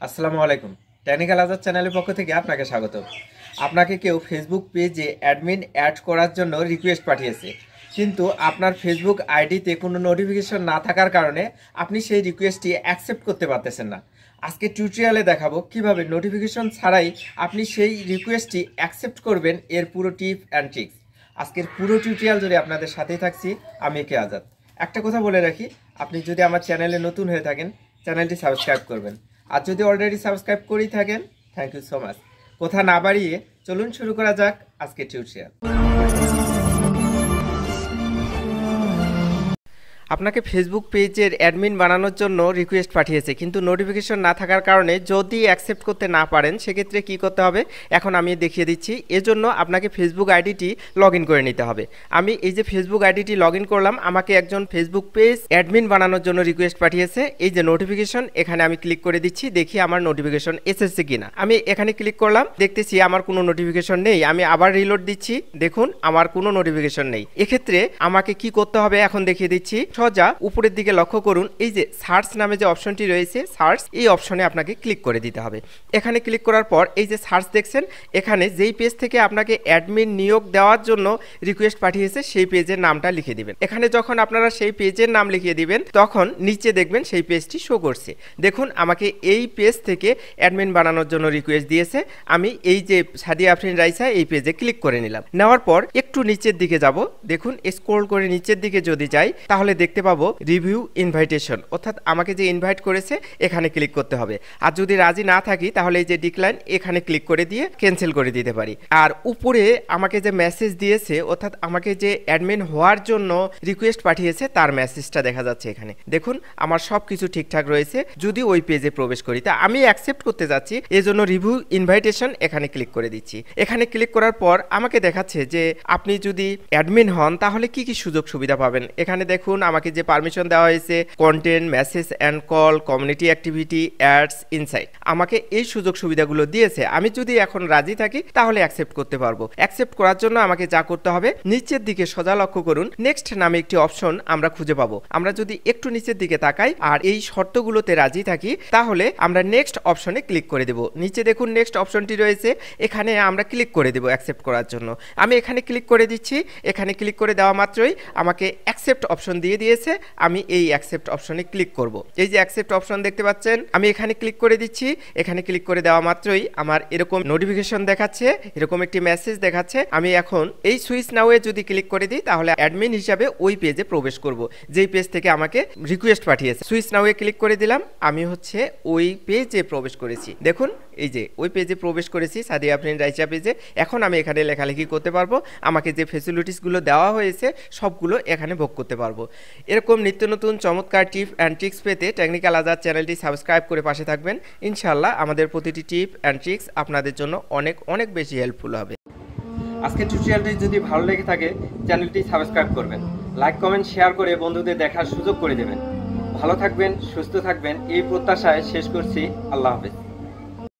আসসালামু আলাইকুম। টেকনিক্যাল আজাদ চ্যানেলের পক্ষ থেকে আপনাকে স্বাগত। আপনাকে কেউ ফেসবুক পেজে অ্যাডমিন অ্যাড করার জন্য রিকোয়েস্ট পাঠিয়েছে, কিন্তু আপনার ফেসবুক আইডিতে কোনো নোটিফিকেশন না থাকার কারণে আপনি সেই রিকোয়েস্টটি অ্যাকসেপ্ট করতে পারতেছেন না। আজকে টিউটোরিয়ালে দেখাবো কিভাবে নোটিফিকেশন ছাড়াই আপনি সেই রিকোয়েস্টটি অ্যাকসেপ্ট করবেন, এর পুরো টিপ অ্যান্ড ট্রিক্স। আজকের পুরো টিউটোরিয়াল জুড়ে আপনাদের সাথেই থাকছি আমি আজাদ। একটা কথা বলে রাখি, আপনি যদি আমার চ্যানেলে নতুন হয়ে থাকেন চ্যানেলটি সাবস্ক্রাইব করবেন, আর যদি অলরেডি সাবস্ক্রাইব করেই থাকেন থ্যাংক ইউ সো মাচ। কথা না বাড়িয়ে চলুন শুরু করা যাক আজকে টিউটোরিয়াল। আপনাকে ফেসবুক পেজের অ্যাডমিন বানানোর জন্য রিকোয়েস্ট পাঠিয়েছে, কিন্তু নোটিফিকেশন না থাকার কারণে যদি অ্যাকসেপ্ট করতে না পারেন সেক্ষেত্রে কি করতে হবে এখন আমি দেখিয়ে দিচ্ছি। এজন্য আপনাকে ফেসবুক আইডিটি লগ ইন করে নিতে হবে। আমি এই যে ফেসবুক আইডিটি লগ ইন করলাম, আমাকে একজন ফেসবুক পেজ অ্যাডমিন বানানোর জন্য রিকোয়েস্ট পাঠিয়েছে। এই যে নোটিফিকেশন, এখানে আমি ক্লিক করে দিচ্ছি, দেখি আমার নোটিফিকেশন এসেছে কিনা। আমি এখানে ক্লিক করলাম, দেখতেছি আমার কোনো নোটিফিকেশন নেই। আমি আবার রিলোড দিচ্ছি, দেখুন আমার কোনো নোটিফিকেশন নেই। এক্ষেত্রে আমাকে কি করতে হবে এখন দেখিয়ে দিচ্ছি। সোজা উপরের দিকে লক্ষ্য করুন, এই যে সার্চ নামে যে অপশনটি রয়েছে সার্চ, এই অপশনে আপনাকে ক্লিক করে দিতে হবে। এখানে ক্লিক করার পর এই যে সার্চ দেখছেন, এখানে যেই পেজ থেকে আপনাকে অ্যাডমিন নিয়োগ দেওয়ার জন্য রিকোয়েস্ট পাঠিয়েছে সেই পেজের নামটা লিখে দিবেন। এখানে যখন আপনারা সেই পেজের নাম লিখিয়ে দিবেন তখন নিচে দেখবেন সেই পেজটি শো করছে। দেখুন আমাকে এই পেজ থেকে অ্যাডমিন বানানোর জন্য রিকোয়েস্ট দিয়েছে। আমি এই যে সাদিয়া আফরিন রাইসা এই পেজে ক্লিক করে নিলাম। নেওয়ার পর একটু নিচের দিকে যাব, দেখুন স্ক্রল করে নিচের দিকে যদি যাই তাহলে দেখতে পাবো রিভিউ ইনভাইটেশন, অর্থাৎ আমাকে যে ইনভাইট করেছে এখানে ক্লিক করতে হবে। আর যদি রাজি না থাকি তাহলে এই যে ডিক্লাইন, এখানে ক্লিক করে দিয়ে ক্যান্সেল করে দিতে পারি। আর উপরে আমাকে যে মেসেজ দিয়েছে, অর্থাৎ আমাকে যে অ্যাডমিন হওয়ার জন্য রিকোয়েস্ট পাঠিয়েছে তার মেসেজটা দেখা যাচ্ছে এখানে। দেখুন আমার সব কিছু ঠিকঠাক রয়েছে। যদি ওই পেজে প্রবেশ করি তা আমি অ্যাকসেপ্ট করতে যাচ্ছি, এজন্য রিভিউ ইনভাইটেশন এখানে ক্লিক করে দিচ্ছি। এখানে ক্লিক করার পর আমাকে দেখাচ্ছে যে আপনি যদি অ্যাডমিন হন তাহলে কি কি সুযোগ সুবিধা পাবেন। এখানে দেখুন আমাকে যে পারমিশন দেওয়া হয়েছে, content, message and call, community activity, ads, insight, আমাকে এই সুযোগ সুবিধাগুলো দিয়েছে। আমি যদি এখন রাজি থাকি তাহলে অ্যাকসেপ্ট করতে পারবো। অ্যাকসেপ্ট করার জন্য আমাকে যা করতে হবে, নিচের দিকে সোজা লক্ষ্য করুন, নেক্সট নামে একটি অপশন আমরা খুঁজে পাবো। আমরা যদি একটু নিচের দিকে তাকাই আর এই শর্তগুলোতে রাজি থাকি তাহলে আমরা নেক্সট অপশনে ক্লিক করে দেব। নিচে দেখুন নেক্সট অপশনটি রয়েছে, এখানে আমরা ক্লিক করে দেব অ্যাকসেপ্ট করার জন্য। আমি এখানে ক্লিক করে দিচ্ছি। এখানে ক্লিক করে দেওয়া মাত্রই আমাকে অ্যাকসেপ্ট অপশন দিয়ে দিয়েছে। আমি এই অ্যাকসেপ্ট অপশনে ক্লিক করব। এই যে অ্যাকসেপ্ট অপশন দেখতে পাচ্ছেন, আমি এখানে ক্লিক করে দিচ্ছি। এখানে ক্লিক করে দেওয়া মাত্রই আমার এরকম নোটিফিকেশন দেখাচ্ছে, এরকম একটি মেসেজ দেখাচ্ছে। আমি এখন এই সুইচ নাও এ যদি ক্লিক করে দিই তাহলে অ্যাডমিন হিসাবে ওই পেজে প্রবেশ করব যেই পেজ থেকে আমাকে রিকোয়েস্ট পাঠিয়েছে। সুইচ নাও এ ক্লিক করে দিলাম, আমি হচ্ছে ওই পেজে প্রবেশ করেছি। দেখুন এই যে ওই পেজে প্রবেশ করেছি, সাদিয়া আফরিন রাইসা পেজে। এখন আমি এখানে লেখালেখি করতে পারবো, আমাকে যে ফ্যাসিলিটিসগুলো দেওয়া হয়েছে সবগুলো এখানে ভোগ করতে পারবো। এরকম নিত্য নতুন চমৎকার টিপ অ্যান্ড ট্রিক্স পেতে টেকনিক্যাল আজাদ চ্যানেলটি সাবস্ক্রাইব করে পাশে থাকবেন। ইনশাআল্লাহ আমাদের প্রতিটি টিপ অ্যান্ড ট্রিক্স আপনাদের জন্য অনেক অনেক বেশি হেল্পফুল হবে। আজকের টিউটোরিয়ালটি যদি ভালো লেগে থাকে চ্যানেলটি সাবস্ক্রাইব করবেন, লাইক কমেন্ট শেয়ার করে বন্ধুদের দেখার সুযোগ করে দেবেন। ভালো থাকবেন, সুস্থ থাকবেন, এই প্রত্যাশায় শেষ করছি। আল্লাহ হাফেজ।